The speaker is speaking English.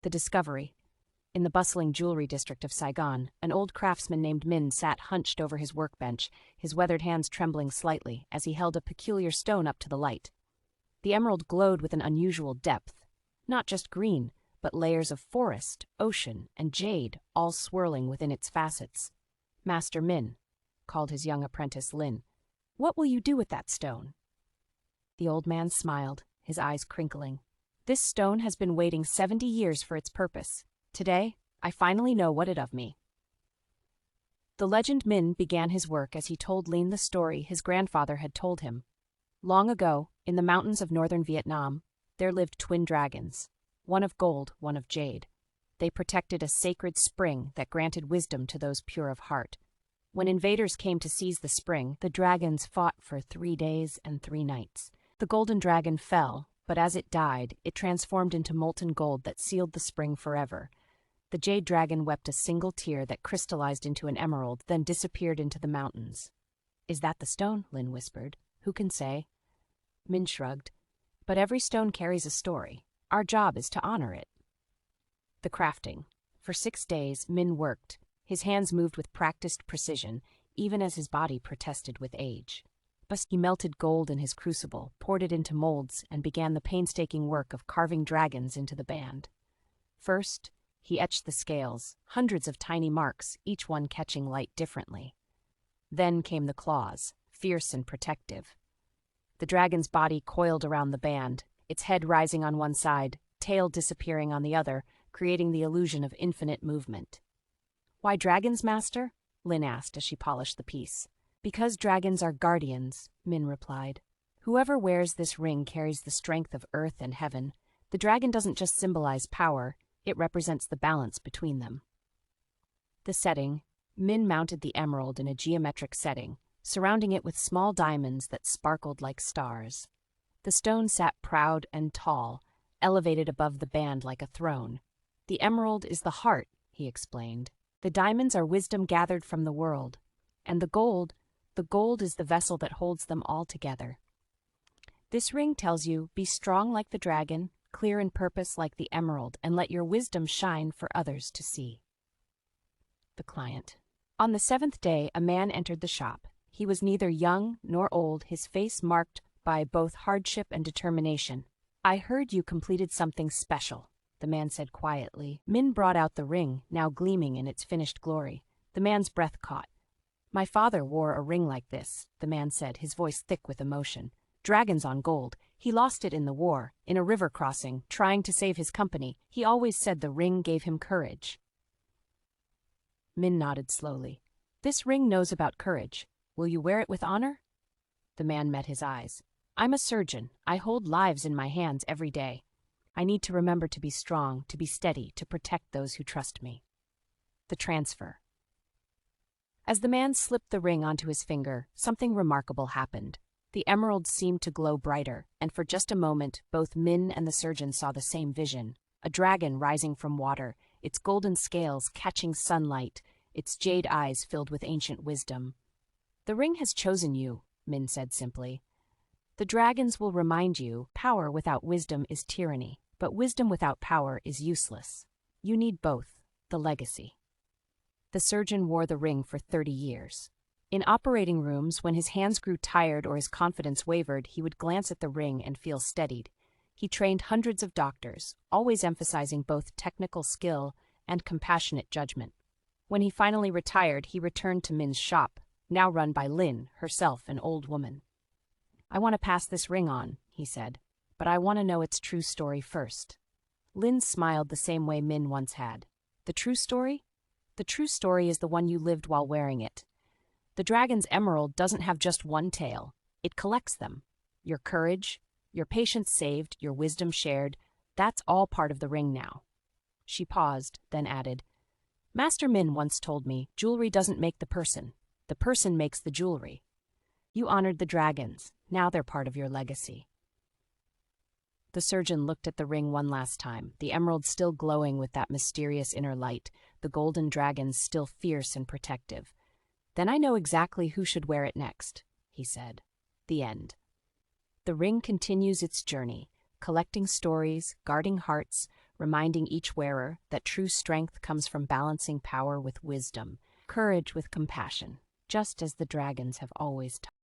The discovery. In the bustling jewelry district of Saigon, an old craftsman named Min sat hunched over his workbench, his weathered hands trembling slightly as he held a peculiar stone up to the light. The emerald glowed with an unusual depth. Not just green, but layers of forest, ocean, and jade, all swirling within its facets. "Master Min," called his young apprentice Lin, "what will you do with that stone?" The old man smiled, his eyes crinkling. "This stone has been waiting 70 years for its purpose. Today, I finally know what it of me." The legend Min began his work as he told Lin the story his grandfather had told him. Long ago, in the mountains of northern Vietnam, there lived twin dragons, one of gold, one of jade. They protected a sacred spring that granted wisdom to those pure of heart. When invaders came to seize the spring, the dragons fought for 3 days and 3 nights. The golden dragon fell, but as it died, it transformed into molten gold that sealed the spring forever. The jade dragon wept a single tear that crystallized into an emerald, then disappeared into the mountains. "Is that the stone?" Lin whispered. "Who can say?" Min shrugged. "But every stone carries a story. Our job is to honor it." The crafting. For 6 days, Min worked. His hands moved with practiced precision, even as his body protested with age. But he melted gold in his crucible, poured it into molds, and began the painstaking work of carving dragons into the band. First, he etched the scales, hundreds of tiny marks, each one catching light differently. Then came the claws, fierce and protective. The dragon's body coiled around the band, its head rising on one side, tail disappearing on the other, creating the illusion of infinite movement. "Why dragons, master?" Lin asked as she polished the piece. "Because dragons are guardians," Min replied. "Whoever wears this ring carries the strength of earth and heaven. The dragon doesn't just symbolize power, it represents the balance between them." The setting. Min mounted the emerald in a geometric setting, surrounding it with small diamonds that sparkled like stars. The stone sat proud and tall, elevated above the band like a throne. "The emerald is the heart," he explained. "The diamonds are wisdom gathered from the world. And the gold is the vessel that holds them all together. This ring tells you, be strong like the dragon, clear in purpose like the emerald, and let your wisdom shine for others to see." The client. On the 7th day, a man entered the shop. He was neither young nor old, his face marked by both hardship and determination. "I heard you completed something special," the man said quietly. Min brought out the ring, now gleaming in its finished glory. The man's breath caught. "My father wore a ring like this," the man said, his voice thick with emotion. "Dragons on gold. He lost it in the war, in a river crossing, trying to save his company. He always said the ring gave him courage." Min nodded slowly. "This ring knows about courage. Will you wear it with honor?" The man met his eyes. "I'm a surgeon. I hold lives in my hands every day. I need to remember to be strong, to be steady, to protect those who trust me." The transfer. As the man slipped the ring onto his finger, something remarkable happened. The emerald seemed to glow brighter, and for just a moment, both Min and the surgeon saw the same vision. A dragon rising from water, its golden scales catching sunlight, its jade eyes filled with ancient wisdom. "The ring has chosen you," Min said simply. "The dragons will remind you, power without wisdom is tyranny, but wisdom without power is useless. You need both, the legacy." The surgeon wore the ring for 30 years. In operating rooms, when his hands grew tired or his confidence wavered, he would glance at the ring and feel steadied. He trained hundreds of doctors, always emphasizing both technical skill and compassionate judgment. When he finally retired, he returned to Min's shop, now run by Lin, herself an old woman. "I want to pass this ring on," he said, "but I want to know its true story first." Lin smiled the same way Min once had. "The true story? The true story is the one you lived while wearing it. The dragon's emerald doesn't have just one tale. It collects them. Your courage, your patience saved, your wisdom shared, that's all part of the ring now." She paused, then added, "Master Min once told me, jewelry doesn't make the person makes the jewelry. You honored the dragons, now they're part of your legacy." The surgeon looked at the ring one last time, the emerald still glowing with that mysterious inner light, the golden dragons still fierce and protective. "Then I know exactly who should wear it next," he said. The end. The ring continues its journey, collecting stories, guarding hearts, reminding each wearer that true strength comes from balancing power with wisdom, courage with compassion, just as the dragons have always taught.